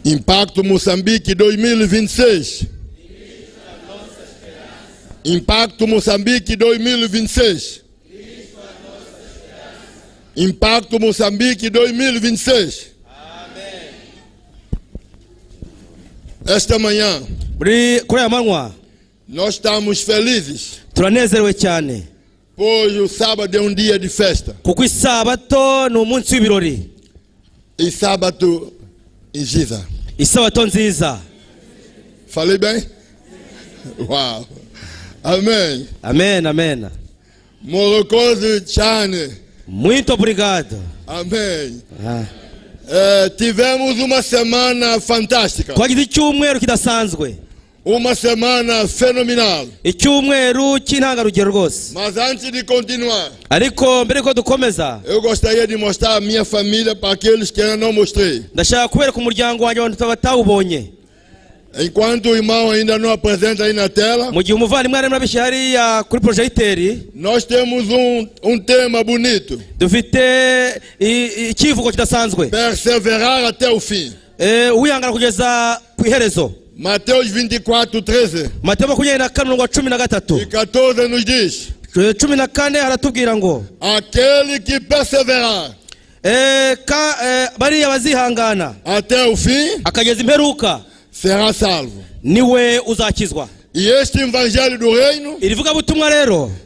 Impacto Moçambique 2026. Impacto Moçambique 2026. Impacto Moçambique 2026. Amém. Esta manhã, nós estamos felizes, pois o sábado é um dia de festa. E sábado em Giza. Falei bem? Uau. Amém. Amém, amém. Morocoso Chane. Muito obrigado. Amém. Tivemos uma semana fantástica. Uma semana fenomenal. Mas antes de continuar, eu gostaria de mostrar a minha família para aqueles que eu não mostrei. Enquanto o irmão ainda não apresenta aí na tela, nós temos um tema bonito. Perseverar até o fim. Mateus 24:13 e 14 nos diz: aquele que perseverar até o fim será salvo. E este evangelho do reino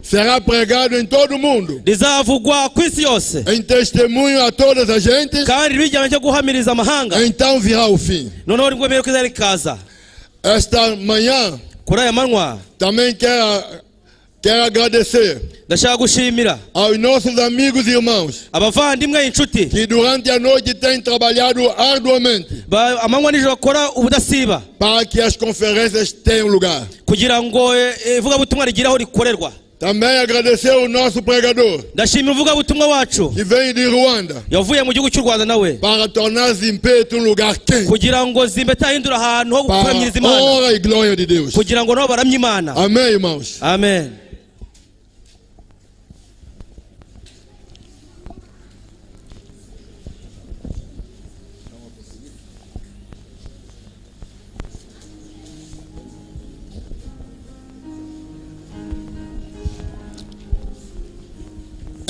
será pregado em todo o mundo, em testemunho a todas as gentes. Então virá o fim. Esta manhã também quero agradecer aos nossos amigos e irmãos que durante a noite têm trabalhado arduamente para que as conferências tenham lugar. Também agradecer o nosso pregador que vem de Ruanda para tornar Zimpeto um lugar quente para a honra e glória de Deus. Amém, irmãos. Amém.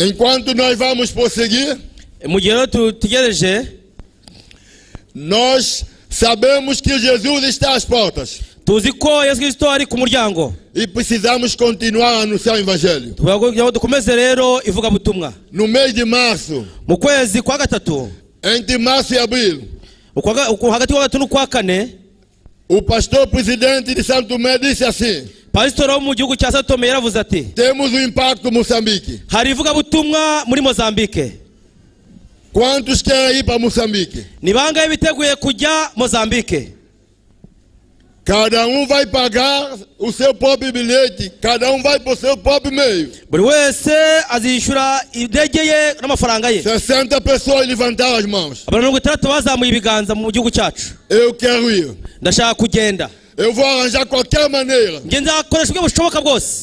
Enquanto nós vamos prosseguir, nós sabemos que Jesus está às portas e precisamos continuar a anunciar o evangelho. No mês de março, entre março e abril, o pastor presidente de Santo Tomé disse assim: temos o Impacto Moçambique. Quantos querem ir para Moçambique? Cada um vai pagar o seu próprio bilhete, cada um vai para o seu próprio meio. 60 pessoas levantaram as mãos. Eu quero ir. Eu vou arranjar qualquer maneira.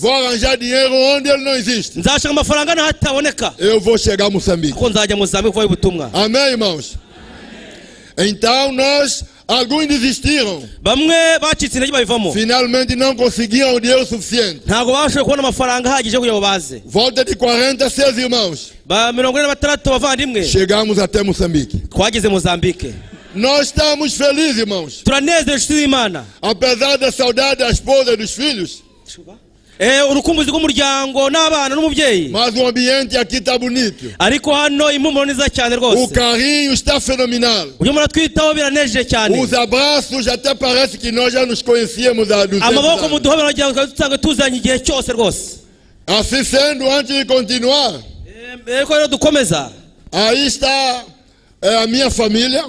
Vou arranjar dinheiro onde ele não existe. Eu vou chegar a Moçambique. Amém, irmãos? Então alguns desistiram. Finalmente não conseguiram o dinheiro suficiente. Volta de 46 irmãos. Chegamos até Moçambique. Nós estamos felizes, irmãos. Apesar da saudade da esposa e dos filhos. Mas o ambiente aqui está bonito. O carinho está fenomenal. Os abraços até parece que nós já nos conhecíamos há 200 anos. Assim sendo, antes de continuar, aí está a minha família.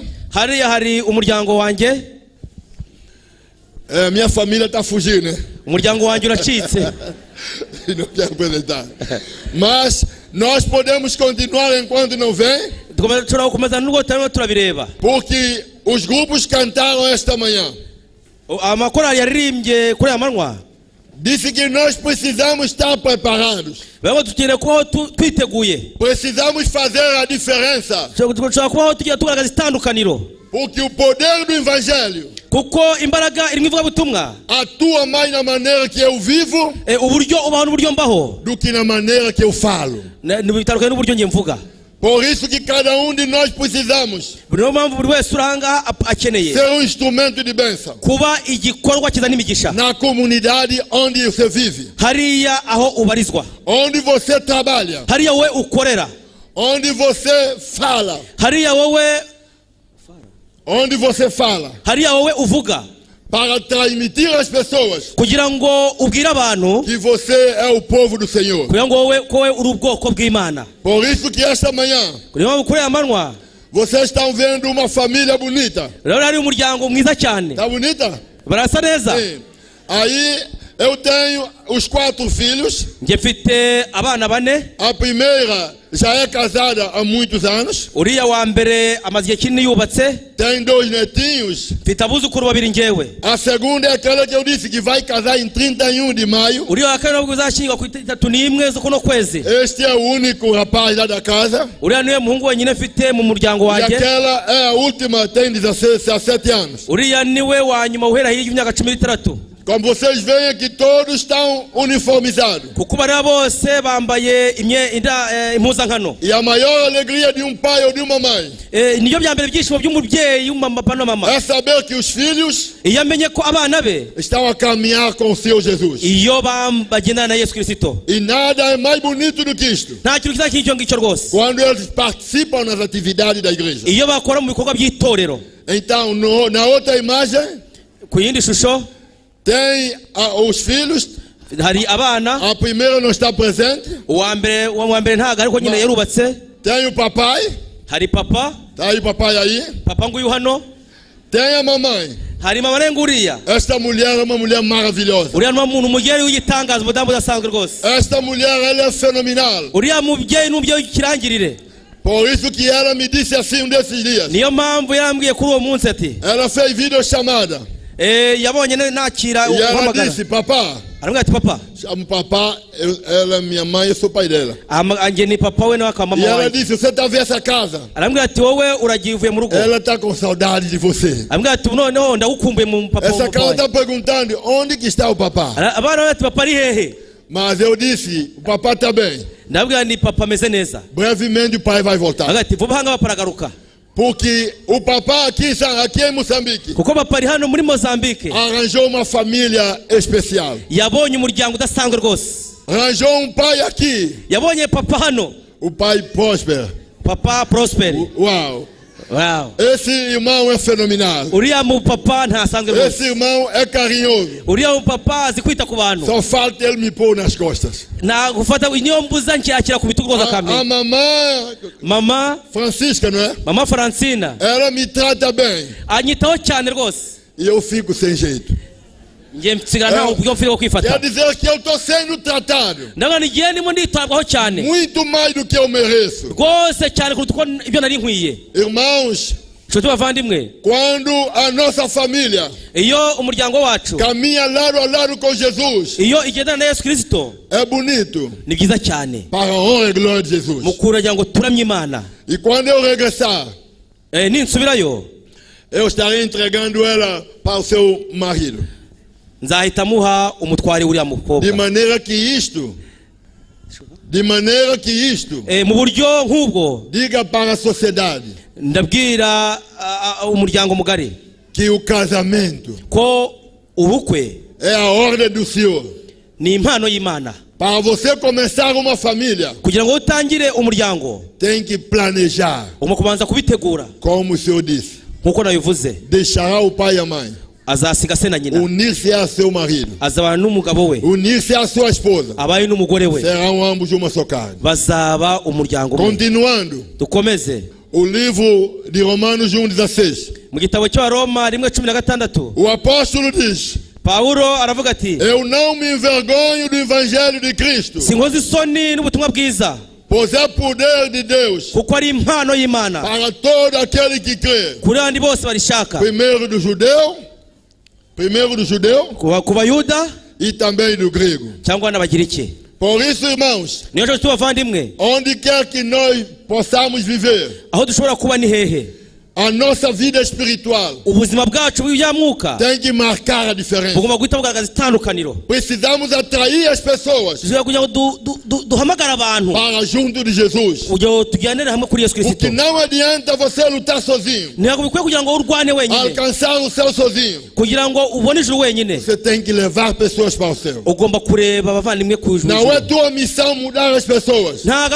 Minha família está fugindo, né? Não quero apresentar. Mas nós podemos continuar enquanto não vem, porque os grupos cantaram esta manhã. Disse que nós precisamos estar preparados. Precisamos fazer a diferença. Porque o poder do evangelho kuko imbaraga irimo ivuga butumwa atua mais na maneira que eu vivo uburyo ubaho n'uburyo mbaho do que na maneira que eu falo. Bitandukanye n'uburyo ngiye mvuga. Por isso que cada de nós precisamos ser instrumento de bênção kuba igikorwa kizana imigisha na comunidade onde você vive, hariya aho ubarizwa, onde você trabalha, hariya wowe ukorera, onde você fala, hariya wowe hariya wowe uvuga, para transmitir às pessoas kugira ngo ubwire abantu que você é o povo do Senhor. Kugira ngo wowe uri ubwoko bw'Imana. Por isso que esta manhã vocês estão vendo uma família bonita. Hari umuryango mwiza cyane. Tá bonita? Barasa neza. Sim. Aí eu tenho os 4 filhos. Ngefite abana bane. A primeira já é casada há muitos anos. Uriya wa mbere amaze kinini yubatse. Tem 2 netinhos. Mfite abuzukuru babiri ngewe. A segunda é aquela que eu disse que vai casar em 31 de maio. Uriya wa kabiri uzashyingirwa ku 31 z'ukuno kwezi. Este é o único rapaz lá da casa. Uriya niwe muhungu wenyine mfite mu muryango wanjye. E aquela é a última, tem 17 anos. Uriya niwe wa nyuma uhera hirya y'imyaka 16. Como vocês veem que todos estão uniformizados. E a maior alegria de pai ou de uma mãe é saber que os filhos estão a caminhar com o Senhor Jesus. E nada é mais bonito do que isto. Quando eles participam nas atividades da igreja. Então, na outra imagem, tem os filhos. A primeira não está presente. Tem o papai. Tá aí o papai aí. Tem a mamãe. Esta mulher é uma mulher maravilhosa. Esta mulher, ela é fenomenal. Por isso que ela me disse assim desses dias. Ela fez videochamada. E ela disse, papá, chama papá, ela é minha mãe, eu sou pai dela. E ela disse, você está vendo essa casa? Ela está com saudade de você. Essa casa está perguntando, onde que está o papá? Mas eu disse, o papá está bem. Brevemente o pai vai voltar. Porque o papá aqui em Moçambique arranjou uma família especial. Arranjou um pai aqui. O pai Próspero. Uau. Wow. Esse irmão é fenomenal. Esse irmão é carinhoso. Só falta ele me pôr nas costas. A mamãe Francisca, não é? Mamãe Francina. Ela me trata bem. E eu fico sem jeito. Quer dizer que eu estou sendo tratado muito mais do que eu mereço. Irmãos, quando a nossa família caminha lado a lado com Jesus, é bonito para a honra e glória de Jesus. E quando eu regressar, eu estarei entregando ela para o seu marido. De maneira que isto diga para a sociedade que o casamento é a ordem do Senhor. Para você começar uma família, tem que planejar. Como o Senhor disse, deixará o pai e a mãe, unir-se a seu marido, unir-se a sua esposa, serão ambos uma só carne. Continuando, o livro de Romanos 1:16, o apóstolo diz: eu não me envergonho do evangelho de Cristo, pois é poder de Deus para todo aquele que crê, primeiro do judeu e também do grego. Por isso, irmãos, onde quer que nós possamos viver, A nossa vida espiritual ubuzima bwacu bw'ibyamuka tem que marcar a diferença. bugomba guhita bugaragaza itandukaniro. Precisamos atrair as pessoas kugira ngo duhamagara abantu para junto de Jesus. kugira ngo tuganire hamwe kuri Yesu Kristo. Porque não adianta você lutar sozinho, ntabwo bikwiye kugira ngo urwane wenyine, alcançar o céu sozinho. kugira ngo ubone ijuru wenyine. Você tem que levar pessoas para o céu. ugomba kureba abavandimwe ku ijuru. Não é tua missão mudar as pessoas. ntabwo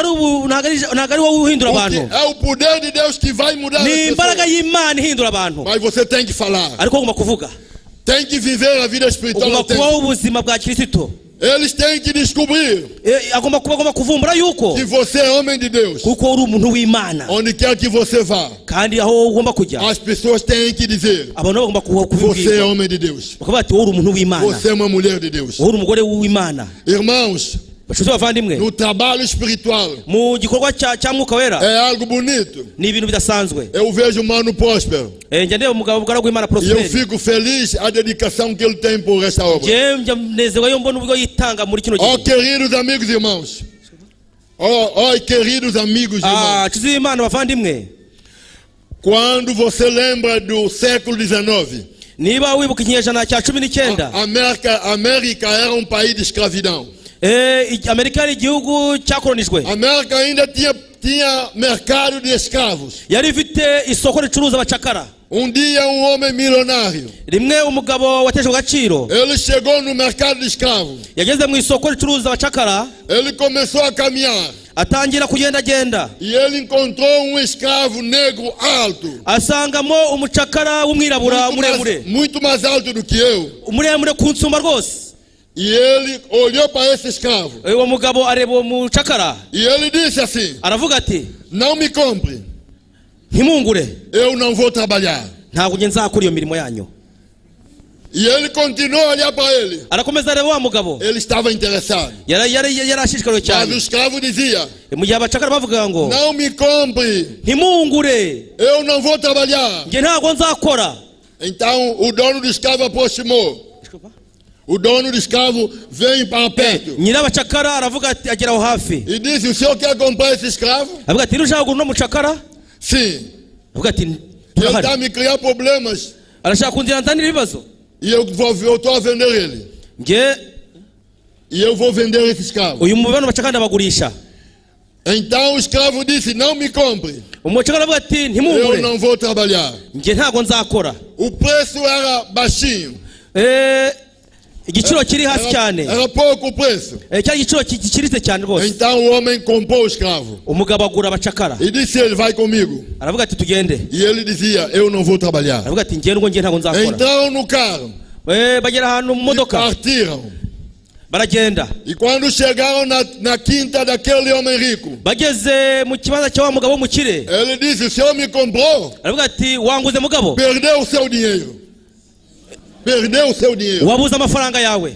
ari wowe uhindura abantu. É o poder de Deus que vai mudar as ni pessoas. imbaraga y'Imana ihindura abantu. Mas você tem que falar. ariko ugomba kuvuga. Tem que viver a vida espiritual. ugomba kubaho ubuzima bwa Kristo. Eles têm que descobrir agomba kuvumbura yuko que você é homem de Deus. kuko uri umuntu w'Imana. Onde quer que você vá, kandi aho ugomba kujya, as pessoas têm que dizer: abantu bagomba você é homem de Deus. bakavuga ati uri umuntu w'Imana. Você é uma mulher de Deus. uri umugore w'Imana. Irmãos, no trabalho espiritual, mu gikorwa cya mwuka wera, é algo bonito. ni ibintu bidasanzwe. Eu vejo o mano próspero. njya ndeba umugabo mugaragu w'Imana E eu Prosperi. fico feliz a dedicação que ele tem por esta obra. njya nezewe yo mbona ubwo yitanga muri kino Oh, gihe. queridos amigos e irmãos. Oh, queridos amigos e irmãos. nshuti z'Imana bavandimwe, Quando você lembra do século XIX, niba wibuka ikinyejana cya 19, América era um país de escravidão. Amerika ari igihugu cyakolonijwe. América ainda tinha mercado de escravos. yari ifite isoko ricuruza abacakara. Dia um homem milionário, rimwe umugabo watejwe agaciro, ele chegou no mercado de escravos. yageze mu isoko ricuruza abacakara. Ele começou a caminhar. atangira kugendagenda. E ele encontrou um escravo negro alto. asangamo umucakara w'umwirabura muremure. Muito mais alto do que eu. muremure kunsumba rwose. E ele olhou para esse escravo. uwo mugabo areba uwo mucakara. E ele disse assim: aravuga ati, não me compre. ntimungure. Eu não vou trabalhar. ntabwo nge nzakora iyo mirimo yanyu. E ele continuou a olhar para ele. arakomeza areba wa mugabo. Ele estava interessado. yari ashishikariwe Mas cyane. o escravo dizia: mu gihe abacakara bavuga ngo, não me compre. ntimungure. Eu não vou trabalhar. nge ntabwo nzakora. Então o dono do escravo aproximou. O dono do escravo veio para perto. nyirabacakara aravuga ati, agera aho hafi. E disse: o senhor quer comprar esse escravo? avuga ati, ushaka kugura uno mucakara? Sim. avuga ati, Ele turahari. está me criar problemas. arashaka kunzira nzanira ibibazo. E eu estou a vender ele. nge E eu vou vender esse escravo. uyu mubano bacakara ndabagurisha. Então o escravo disse: não me compre. umucakara avuga ati, Eu ntimungure. não vou trabalhar. nge ntabwo nzakora. O preço era baixinho. igiciro kiri hasi cyane. Era pouco o preço. cyari igiciro kikiritse cyane rwose. Então o homem comprou o escravo. umugabo agura abacakara. E disse ele: vai comigo. aravuga ati, tugende. E ele dizia: eu não vou trabalhar. aravuga ati, nge ntabwo nzakora. Entraram no carro. bagera ahantu mu E modoka. partiram. baragenda. E quando chegaram na quinta daquele homem rico, bageze mu kibanza cya wa mugabo w'umukire. ele disse: o senhor me comprou. aravuga ati, wanguze mugabo. Perdeu o seu dinheiro. Perdeu o seu dinheiro. wabuze amafaranga yawe.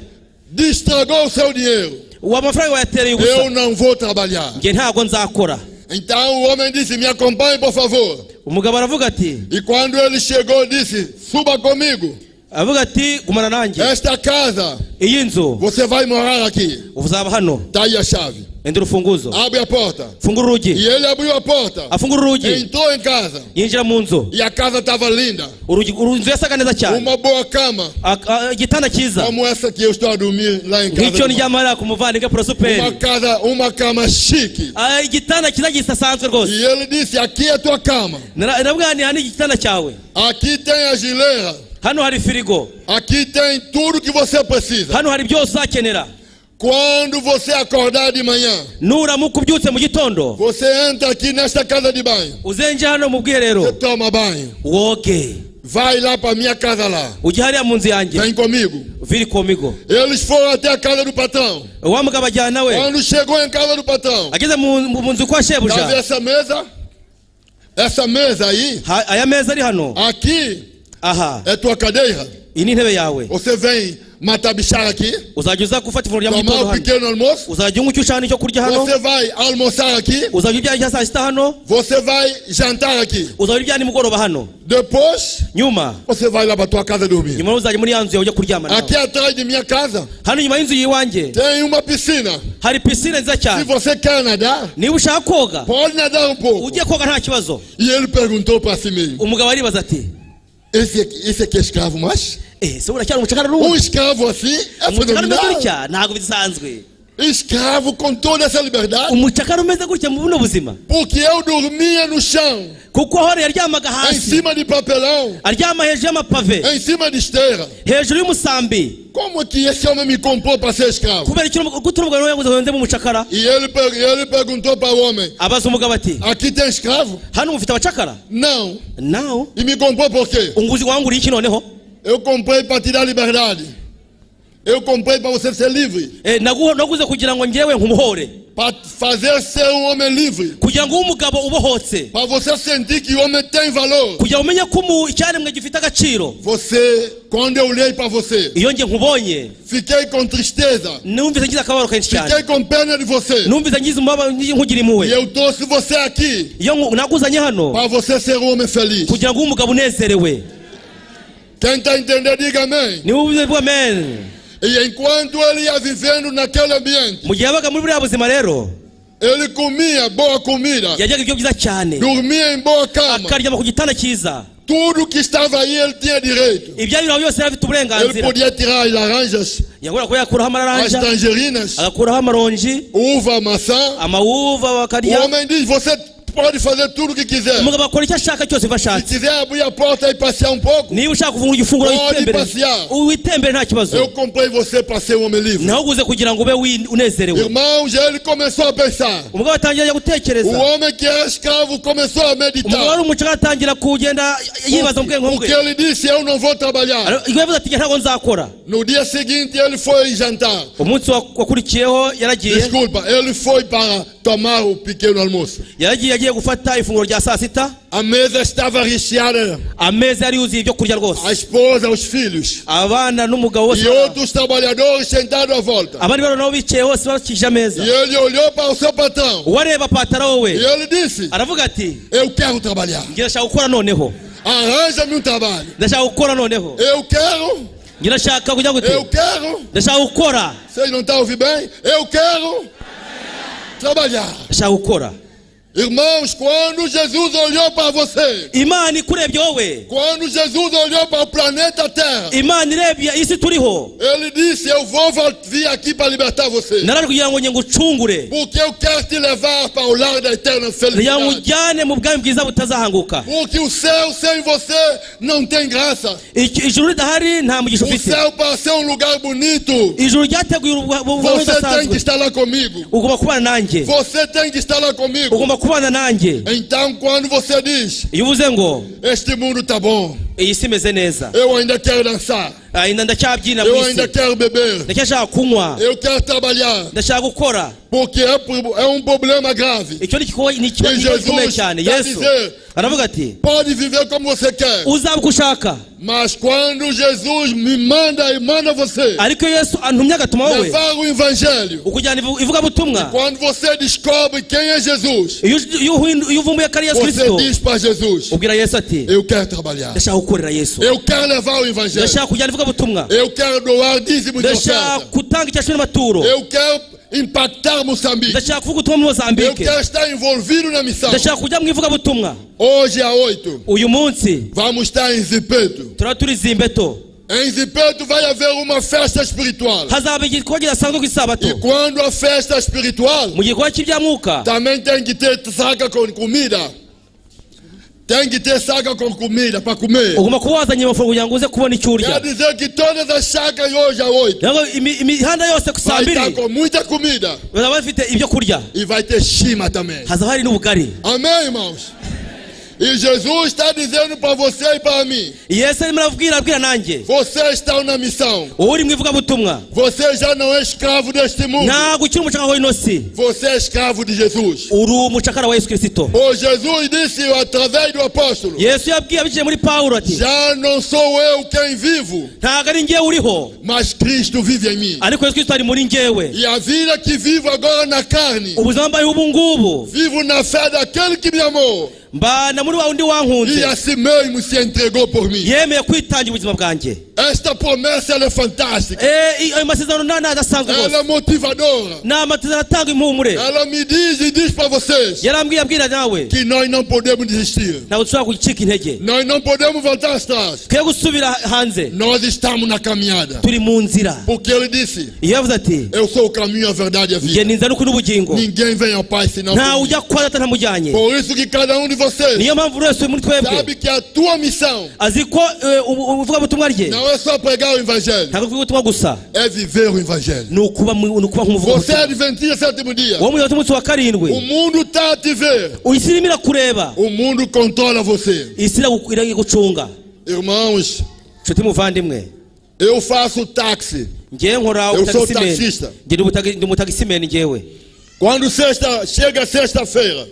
Estragou o seu dinheiro. amafaranga wayatereye Eu ubusa. não vou trabalhar. nge ntabwo nzakora. Então o homem disse: me acompanhe, por favor. umugabo aravuga ati, E quando ele chegou, disse: suba comigo. aravuga ati, gumana nanjye. Esta casa, iyi nzu você vai morar aqui. uzaba hano. Está aí a chave. enda urufunguzo. Abre a porta. fungura urugi. E ele abriu a porta. afungura urugi. Entrou em casa. yinjira mu nzu. E a casa estava linda. inzu yasaga neza cyane. Uma boa cama. igitanda cyiza. Como essa que eu estou a dormir lá em nk'icyo casa. ndyamara ku muvandimwe Prosperi. Uma cama chique. igitanda cyiza gisanzwe rwose. E ele disse: aqui é tua cama. naravuga ni hano igitanda cyawe. Aqui tem a geleira. hano hari firigo. Aqui tem tudo que você precisa. hano hari byose uzakenera. Quando você acordar de manhã, nuramuka ubyutse mu gitondo, você entra aqui nesta casa de banho. uzenje hano mu Você bwiherero, toma banho. woge. Vai lá para minha casa lá. ujye hariya mu nzu yanjye. Vem comigo. viri komigo. Eles foram até a casa do patrão. wa mugabo ajyana we. Quando chegou em casa do patrão, ageze mu nzu kwa tá vendo shebuja. essa mesa? Essa mesa aí, aya meza ari hano. aqui aha é tua cadeira. iyi ni intebe yawe. Você vem matabishara aqui. Uzajya uza gufata ifunguro rya mu Tomar gitondo o hano. pequeno almoço. Uzajya unywa icyo ushaka n'icyo kurya hano. Você vai almoçar aqui. Uzajya urya icya saa sita hano. Você vai jantar aqui. Uzajya urya nimugoroba hano. Depois, nyuma você vai lá para tua casa dormir. nyuma uzajya muri yanzu yawe ujya kuryama nawe. Aqui atrás de minha casa hano nyuma y'inzu yiwanjye tem uma piscina. hari piscine nziza Se cyane. você quer nadar, niba ushaka koga pode nadar um pouco. ugiye koga nta kibazo. E ele perguntou para si mesmo: umugabo aribaza ati esse aqui é escravo, mas se uracyari umucakara n'ubu. escravo assim é umucakara umeze fenomenal. gutya ntabwo bisanzwe. Escravo com toda essa liberdade. umucakara umeze gutya mu buno buzima. Porque eu dormia no chão, kuko hore yaryamaga em hasi cima de papelão, aryama hejuru y'amapave em cima de esteira. hejuru y'umusambi. Como é que esse homem me comprou para ser escravo? kubera icyo gute umugabo nawe yaguze wende mu mucakara. E ele perguntou para o homem: abaza umugabo ati aqui tem escravo? hano mufite abacakara? Não. nawe E me comprou por quê? unguzi wanguriye iki noneho? Eu comprei para te dar liberdade. Eu comprei para você ser livre. naguze kugira ngo ngewe nkumuhore. Para fazer ser um homem livre. kugira ngo umugabo ubohotse. Para você sentir que o homem tem valor. kugira umenye ko icyaremwe gifite agaciro. Você, quando eu olhei para você, iyo nge nkubonye fiquei com tristeza. numvise ngize akababaro kenshi cyane. Fiquei com pena de você. numvise ngize umubabaro nkugira E impuhwe. eu trouxe você aqui iyo naguzanye hano para você ser um homem feliz. kugira ngo umugabo unezerewe. Quem está entendendo, diga amém. niba ubize bwa amen. E enquanto ele ia vivendo naquele ambiente, mu gihe yabaga muri buriya buzima rero ele comia boa comida, yajyaga ibyo byiza cyane dormia em boa cama. akaryama ku gitanda cyiza. Tudo que estava aí ele tinha direito. ibyari biraho byose yari afite Ele uburenganzira. podia tirar as laranjas, yagomba kuba yakuraho as amaranja tangerinas, agakuraho amaronji uva, maçã. amawuva O bakarya. homem diz: você pode fazer tudo o que quiser. umugabo akora icyo ashaka cyose Se uva ashatse. quiser abrir a porta e passear um pouco, niba ushaka kuvungura igifunguro pode witembere passear. witembere nta kibazo. Eu comprei você para ser um homem livre. nawe uguze kugira ngo ube unezerewe. Irmãos, ele começou a pensar. umugabo atangira O gutekereza. homem que era escravo começou a umugabo wari meditar. umucakara atangira kugenda yibaza mu bwenge O que bwe. ele disse: eu não vou trabalhar. iyo yavuze ati ntabwo nzakora. No dia seguinte ele foi jantar. umunsi wakurikiyeho yaragiye Desculpa, ele foi para tomar o pequeno almoço. yagiye gufata ifunguro rya saa sita. A mesa estava recheada. ameza yari yuzuye ibyo kurya rwose. A esposa, os filhos abana n'umugabo bose e outros trabalhadores sentados à volta. abandi bana nabo bicaye hose bakikije ameza. E ele olhou para o seu patrão. uwareba patara we E ele disse: aravuga ati eu quero trabalhar. ndashaka gukora noneho. Arranja-me um trabalho. ndashaka gukora noneho. Eu quero. ndashaka kujya gute. Eu quero. ndashaka gukora. Vocês não estão ouvindo bem? Eu quero trabalhar. ndashaka gukora. Irmãos, quando Jesus olhou para você, imana ikurebye wowe. quando Jesus olhou para o planeta Terra, imana irebye isi turiho. ele disse: eu vou vir aqui para libertar você. naraje kugira ngo ngucungure. Porque eu quero te levar para o lar da eterna kugira ngo felicidade. ujyane mu bwami bwiza butazahanguka. Porque o céu sem você não tem graça. ijuru ridahari nta mugisha O ufite. céu para ser um lugar bonito, ijuru ryateguye ubuzima você tem que budasanzwe. estar lá comigo. ugomba kubana nanjye. Você tem que estar lá comigo. ugomba kubana nanjye. Então quando você diz: iyo uvuze ngo este mundo tá bom, iyi si imeze neza, eu ainda quero dançar, ainda ndacyabyina mu eu isi, ainda quero beber, ndacyashaka kunywa, eu quero trabalhar, ndashaka gukora. porque é um problema grave. icyo ni ikibazo gikomeye cyane. yesu aravuga ati Pode viver como você quer, uzaba uko ushaka. mas quando Jesus me manda e manda você ariko yesu antumye agatuma wowe levar o evangelho, ukujyana ivugabutumwa. quando você descobre quem é Jesus, iyo uvumbuye ko ari yesu você kirisito diz para Jesus: ubwira yesu ati eu quero trabalhar, ndashaka gukorera yesu, eu quero levar o evangelho, ndashaka kujyana ivugabutumwa, eu quero doar dízimo de ndashaka oferta, gutanga icyacumi n'amaturo, eu quero impactar Moçambique, ndashaka kuvuga ubutumwa muri eu mozambike, quero estar envolvido na missão. ndashaka kujya mu ivugabutumwa. Hoje à 8 uyu munsi vamos estar em Zipeto. turaba turi Zimbeto. Em Zipeto vai haver uma festa espiritual. hazaba igikorwa kidasanzwe ku isabato. E quando a festa espiritual, mu gikorwa cy'ibyamuka também tem que ter saca com comida. Tem que ter saca com comida para comer. ugomba kuba wazanye amafunguro kugira ngo uze kubona icyo urya. Quer dizer que todas as sacas hoje à 8 imihanda yose ku saa vai estar mbiri com muita comida. bazaba bafite ibyo kurya. E vai ter chima também. hazaba hari n'ubugari. Amém, irmãos? E Jesus está dizendo para você e para mim. Você está na missão. Você já não é escravo deste mundo. Você é escravo de Jesus. O Jesus disse através do apóstolo: já não sou eu quem vivo, mas Cristo vive em mim. E a vida que vivo agora na carne, vivo na fé daquele que me amou e assim mesmo se entregou por mim. Esta promessa ela é fantástica. Ela é motivadora. Ela me diz e diz para vocês que nós não podemos desistir. Nós não podemos voltar atrás. Nós estamos na caminhada. Porque ele disse: eu sou o caminho, a verdade e a vida. Ninguém vem ao Pai senão por mim. Por isso que cada um de vocês sabe que a tua missão não é só pregar o evangelho, é viver o evangelho. Você é adventista sétimo dia. O mundo está a te ver. O mundo controla você. Irmãos, eu faço táxi. Eu sou taxista. Quando chega sexta-feira,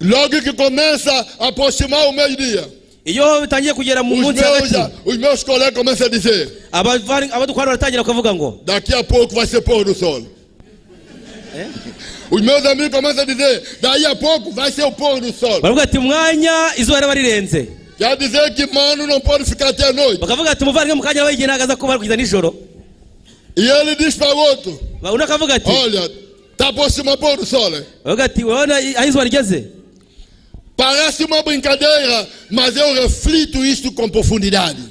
logo que começa a aproximar o meio-dia, os meus colegas começam a dizer: daqui a pouco vai ser pôr do sol. Os meus amigos começam a dizer: daí a pouco vai ser o pôr do sol. Quer dizer que mano não pode ficar até a noite. E ele diz para o outro: olha, está aproximando o pôr do sol. Parece uma brincadeira, mas eu reflito isto com profundidade. E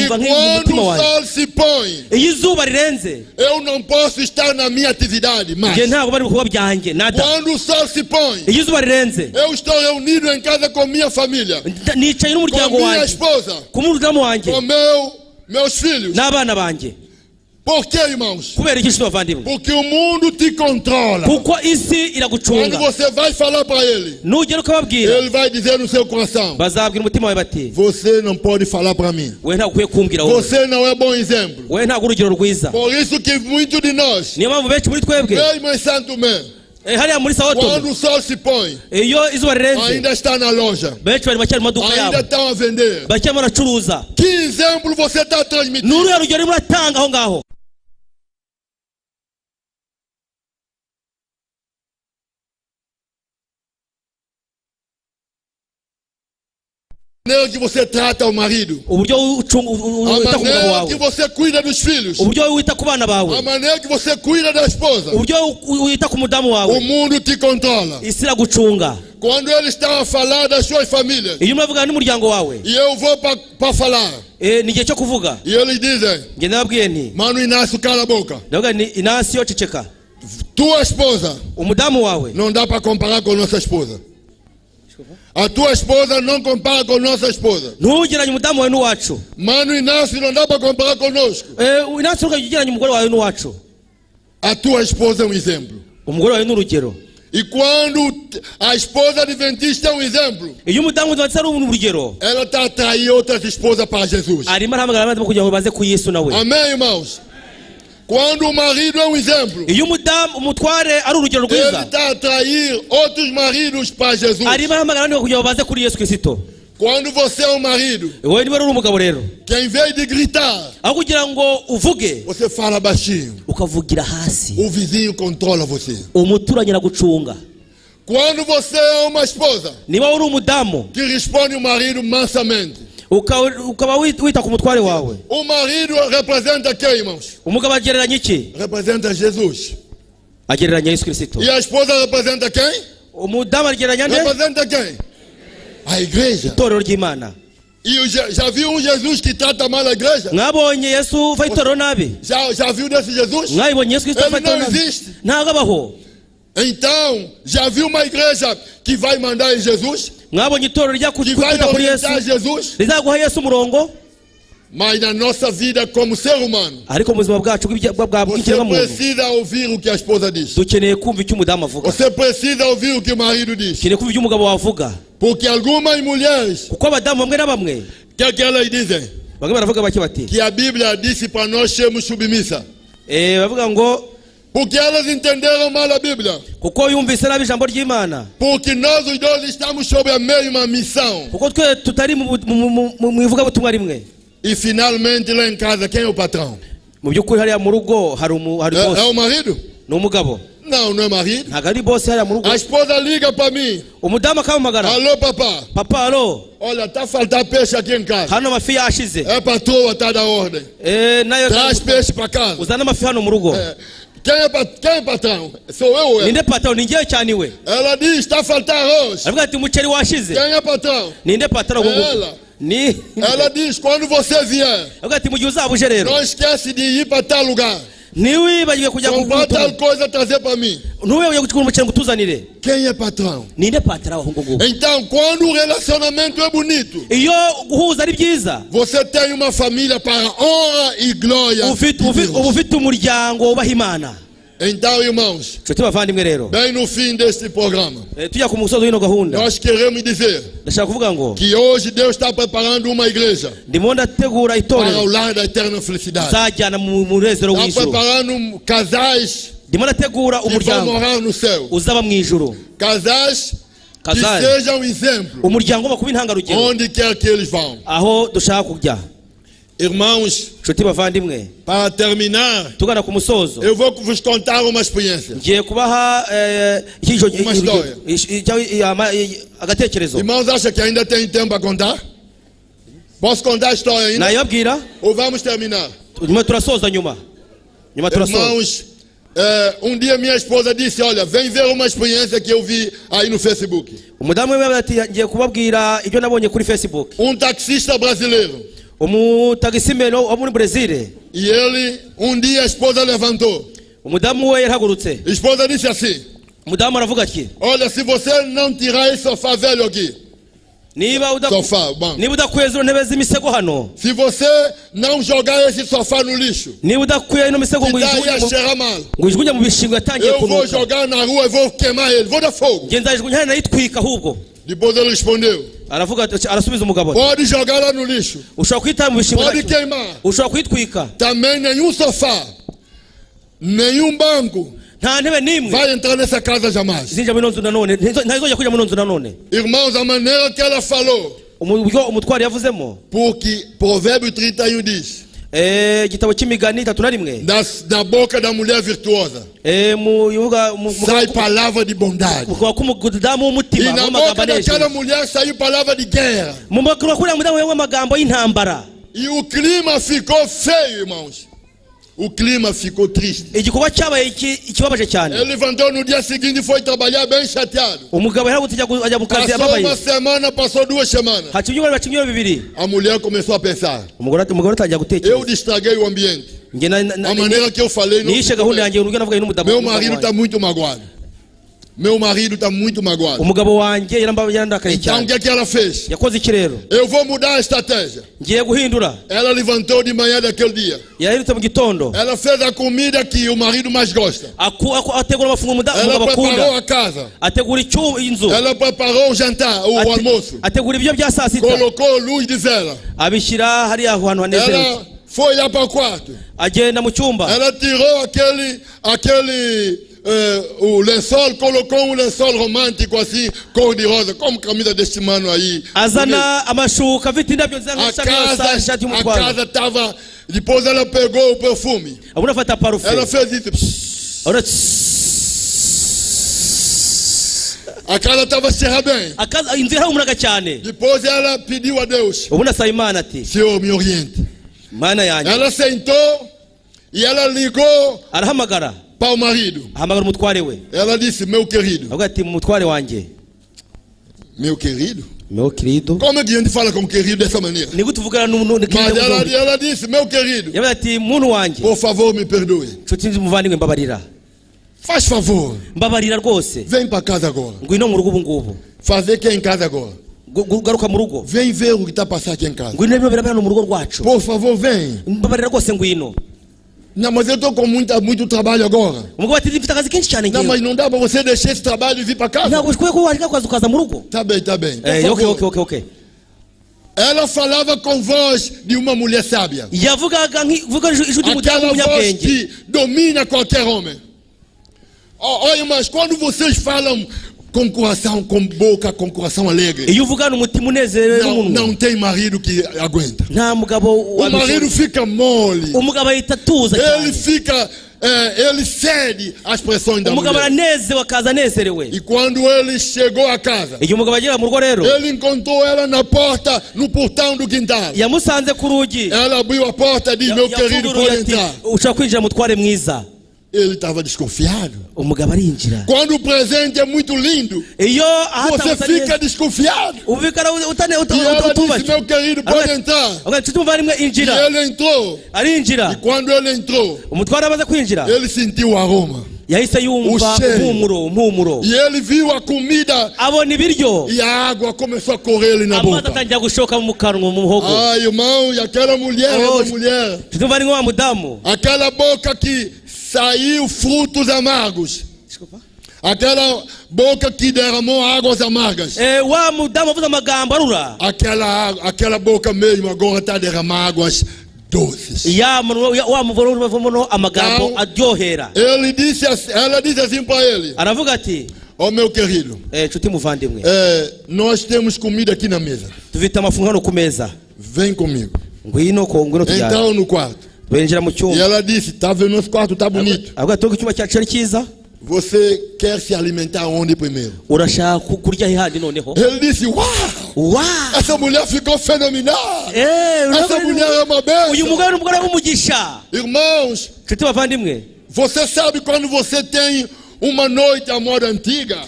quando o sol se põe, eu não posso estar na minha atividade mais. Quando o sol se põe, eu estou reunido em casa com minha família, com minha esposa, com meus filhos. Por que, irmãos? Porque o mundo te controla. Quando você vai falar para ele, ele vai dizer no seu coração: você não pode falar para mim. Você não é bom exemplo. Por isso que muitos de nós, mesmo em Santo Mé, quando o sol se põe, ainda está na loja, ainda estão a vender. Que exemplo você está transmitindo? A maneira que você trata o marido, a maneira que você cuida dos filhos, a maneira que você cuida da esposa, o mundo te controla. Quando eles estão a falar das suas famílias, e eu vou para falar, e eles dizem: Mano Inácio, cala a boca. Tua esposa não dá para comparar com nossa esposa. A tua esposa não compara com nossa esposa. Mano Inácio não dá para comparar conosco. A tua esposa é um exemplo. E quando a esposa adventista é um exemplo, ela está a atrair outras esposas para Jesus. Amém, irmãos? Quando o marido é um exemplo, ele está a atrair outros maridos para Jesus. Quando você é um marido, que em vez de gritar, você fala baixinho, o vizinho controla você. Quando você é uma esposa que responde o marido mansamente, o marido representa quem, irmãos? Representa Jesus. E a esposa representa quem? Representa quem? A igreja. E já viu um Jesus que trata mal a igreja? Já viu desse Jesus? Ele não existe. Então, já viu uma igreja que vai mandar em Jesus? Que vai orientar Jesus? Mas na nossa vida como ser humano, você precisa ouvir o que a esposa diz. Você precisa ouvir o que o marido diz. Porque algumas mulheres, o que elas dizem? Que a Bíblia disse para nós sermos submissas. Porque elas entenderam mal a Bíblia. Porque nós os dois estamos sob a mesma missão. E finalmente lá em casa, quem é o patrão? É o marido? Não, não é marido. A esposa liga para mim. Alô, papá. Papá, alô. Olha, tá faltando peixe aqui em casa. É patroa, tá da ordem. Traz peixe para casa. Quem é patrão? Sou eu ou ela? Ela diz, está faltando arroz. Quem é patrão? Ela. Ela diz, quando você vier, não esquece de ir para tal lugar. Comprar tal coisa, trazer para mim. Quem é patrão? Então, quando o relacionamento é bonito, você tem uma família para honra e glória. Então, irmãos, bem no fim deste programa, nós queremos dizer que hoje Deus está preparando uma igreja para o lar da eterna felicidade. Está preparando casais que vão morar no céu. Casais que sejam um exemplo onde quer que eles vão. Irmãos, para terminar, eu vou vos contar uma experiência. Uma história. Irmãos, acham que ainda tem tempo para contar? Posso contar a história ainda? Ou vamos terminar? Irmãos, um dia minha esposa disse, olha, vem ver uma experiência que eu vi aí no Facebook. Um taxista brasileiro. E ele, um dia a esposa levantou. A esposa disse assim, olha, se você não tirar esse sofá velho aqui, sofá, bom. Se você não jogar esse sofá no lixo, que daí ia cheirar mal, eu vou jogar na rua e vou queimar ele, vou dar fogo. Depois ele respondeu, pode jogar lá no lixo, pode queimar. Também nenhum sofá, nenhum banco vai entrar nessa casa jamais. Irmãos, a maneira que ela falou, porque Provérbio 31 diz, da boca da mulher virtuosa sai palavra de bondade, e na boca daquela mulher saiu palavra de guerra. E o clima ficou feio, irmãos. O clima ficou triste. Ele levantou no dia seguinte e foi trabalhar bem chateado. Passou uma semana, passou 2 semanas. A mulher começou a pensar, eu estraguei o ambiente. A maneira que eu falei, meu marido está muito magoado. Meu marido está muito magoado. Então o que ela fez? Eu vou mudar a estratégia. Ela levantou de manhã daquele dia. Ela fez a comida que o marido mais gosta. Ela preparou a casa. Ela preparou o jantar, o almoço. Colocou luz de vela. Ela foi lá para o quarto. Ela tirou o lençol, colocou um lençol romântico assim, cor de rosa, como camisa deste mano aí. A casa estava. Depois ela pegou o perfume. Ela fez isso. A casa estava cheirando bem. Depois ela pediu a Deus, Senhor, me oriente. Ela sentou e ela ligou para o marido. Ela disse, meu querido. Meu querido? Como é que a gente fala com querido dessa maneira? Mas ela disse, meu querido, por favor, me perdoe. Faz favor. Vem para casa agora. Fazer o que em casa agora? garuka mu rugo. Vem ver o que está passando aqui em casa. Ngwino rero birabera mu rugo rwacu. Por favor, vem. Mbabarira rwose ngwino. Não, mas eu estou com muito trabalho agora. Umugabo ati mfite akazi kenshi cyane ngiye. Não, mas não dá para você deixar esse trabalho e vir para casa. Ntabwo ushobora kuba wajya kwaza mu rugo. Tá bem. Okay. Ela falava com voz de uma mulher sábia. Yavugaga ijwi ry'umudamu w'umunyabwenge que domina qualquer homem. Olha, mas quando vocês falam com coração, com boca, com coração alegre, não tem marido que aguenta. O marido fica mole. Ele fica, ele cede às pressões da mulher. E quando ele chegou a casa, ele encontrou ela na porta, no portão do quintal. Ela abriu a porta e disse: meu querido, pode entrar. Ele estava desconfiado. Quando o presente é muito lindo, você fica desconfiado. E ela disse: meu querido, pode entrar. E ele entrou. E quando ele entrou, ele sentiu o aroma. O cheiro. E ele viu a comida. E a água começou a correr ali na boca. Ai, irmão, e aquela mulher, aquela boca que saiu frutos amargos. Desculpa. Aquela boca que derramou águas amargas. Aquela boca mesmo agora está derramando águas doces. Ela disse assim para ele: ó, meu querido, nós temos comida aqui na mesa. Vem comigo. Então no quarto. E ela disse: tá vendo, nosso quarto tá bonito. Você quer se alimentar onde primeiro? Ele disse: uau! Essa mulher ficou fenomenal. Essa mulher é uma bênção. Irmãos, você sabe quando você tem uma noite à moda antiga,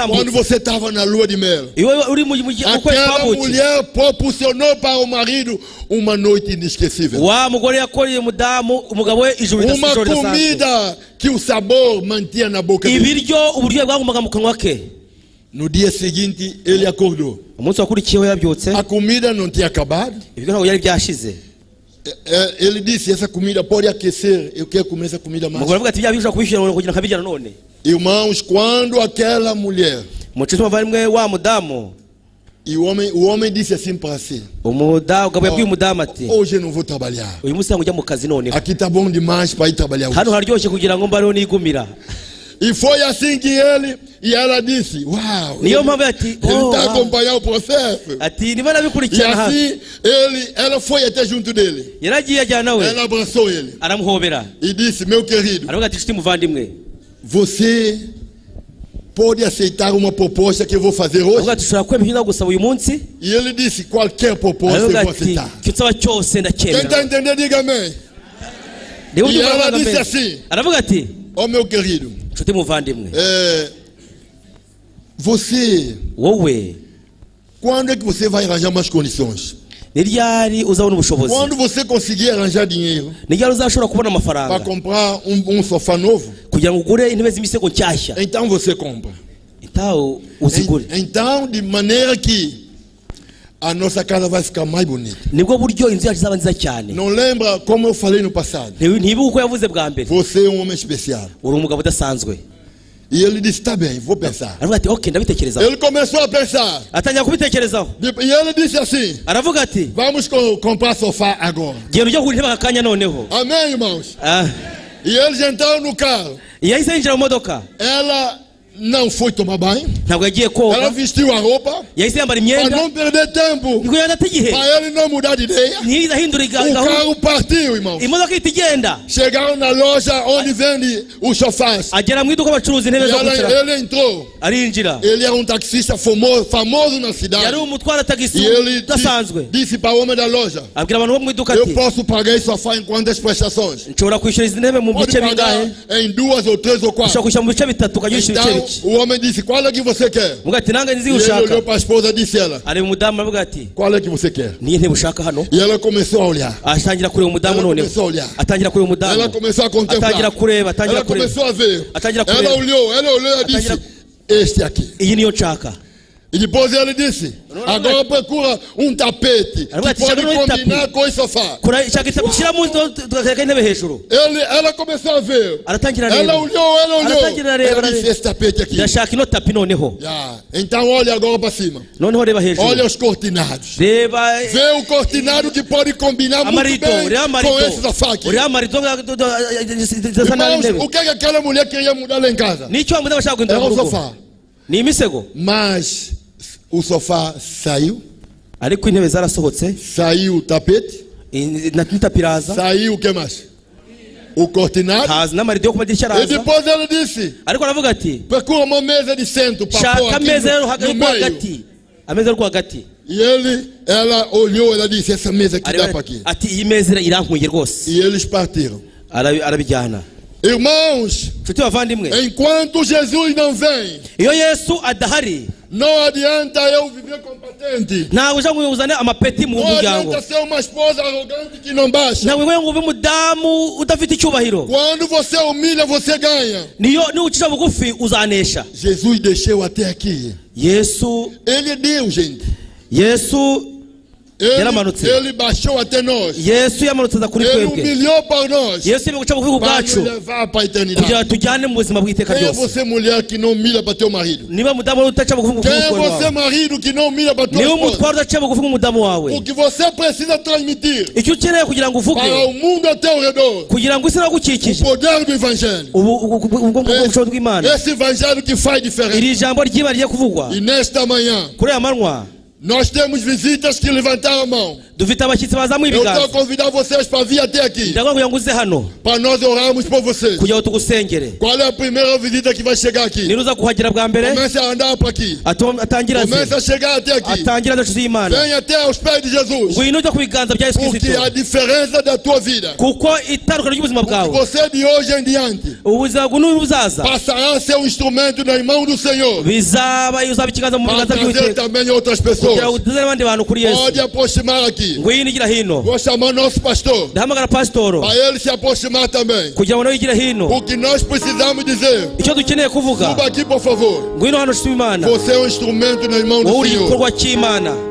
quando você estava na lua de mel, aquela mulher proporcionou para o marido uma noite inesquecível. Uma comida que o sabor mantinha na boca dele. No dia seguinte ele acordou. A comida não tinha acabado. Ele disse: essa comida pode aquecer, eu quero comer essa comida mais. Irmãos, quando aquela mulher, e o homem disse assim para si: hoje eu não vou trabalhar, aqui está bom demais para ir trabalhar hoje. E foi assim que ela disse: uau, ele está acompanhando o processo. E assim ela foi até junto dele. Ela abraçou ele e disse: meu querido, você pode aceitar uma proposta que eu vou fazer hoje? E ele disse: qualquer proposta eu vou aceitar. Quem está entendendo, diga amém. E ela disse assim: ó, meu querido, você, quando é que você vai arranjar mais condições? Quando você conseguir arranjar dinheiro para comprar um sofá novo, então você compra. Então, de maneira que a nossa casa vai ficar mais bonita. Não lembra como eu falei no passado? Você é um homem especial. E ele disse: tá bem, vou pensar. Ele começou a pensar. E ele disse assim: vamos comprar sofá agora. Amém, irmãos? E eles entraram no carro. Ela não foi tomar banho. Ela vestiu a roupa para não perder tempo, para ele não mudar de ideia. O carro partiu, irmão. Chegaram na loja onde vende os sofás. Ele entrou. Ele era um taxista famoso na cidade. E ele disse para o homem da loja: eu posso pagar esse sofá em quantas prestações? Pode pagar em 2 ou 3 ou 4. Então o homem disse: qual é que você quer? E ele olhou para a esposa e disse ela: qual é que você quer? E ela começou a olhar. Ela começou a olhar. Ela começou a contemplar. Ela começou a ver. Ela olhou e disse: este aqui. E depois ele disse, agora procura tapete que pode combinar com o sofá. Ela começou a ver. Ela olhou. Ela disse, esse tapete aqui. Então olha agora para cima. Olha os cortinados. Vê o cortinado que pode combinar muito bem com esse sofá aqui. Irmãos, o que aquela mulher queria mudar lá em casa? Era o sofá. Mas o sofá saiu. Saiu o tapete. Saiu o que mais? O cortinado. E depois ele disse, procura uma mesa de centro para pôr aqui no meio. E ela olhou, ela disse, essa mesa aqui dá para aqui. E eles partiram. Irmãos, enquanto Jesus não vem, não adianta eu viver com patente. Não adianta ser uma esposa arrogante que não baixa. Quando você humilha, você ganha. Jesus desceu até aqui. Ele deu, gente. Ele baixou até nós. Ele humilhou para nós. Para nos levar para a eternidade. Quem é você, mulher, que não humilha para teu marido? Quem é você, marido, que não humilha para tua esposa? O que você precisa transmitir para o mundo ao teu redor, o poder do evangelho. Esse evangelho que faz diferença. E nesta manhã, nós temos visitas que levantaram a mão. Eu estou convidando vocês para vir até aqui, para nós orarmos por vocês. Qual é a primeira visita que vai chegar aqui? Comece a andar para aqui. Comece a chegar até aqui. Venha até aos pés de Jesus. Porque a diferença da tua vida, você de hoje em diante passará a ser um instrumento nas mãos do Senhor para trazer também outras pessoas. Pode aproximar aqui. Vou chamar nosso pastor para ele se aproximar também. O que nós precisamos dizer, suba aqui por favor. Você é um instrumento nas mãos do Senhor.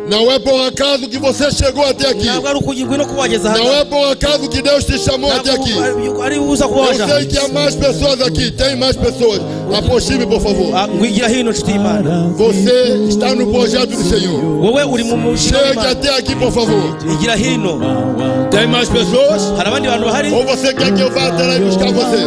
Não é por acaso que você chegou até aqui. Não é por acaso que Deus te chamou até aqui. Eu sei que há mais pessoas aqui. Tem mais pessoas. Aproxime por favor. Você está no projeto do Senhor. Chegue até aqui por favor. Tem mais pessoas? Ou você quer que eu vá até lá e buscar você?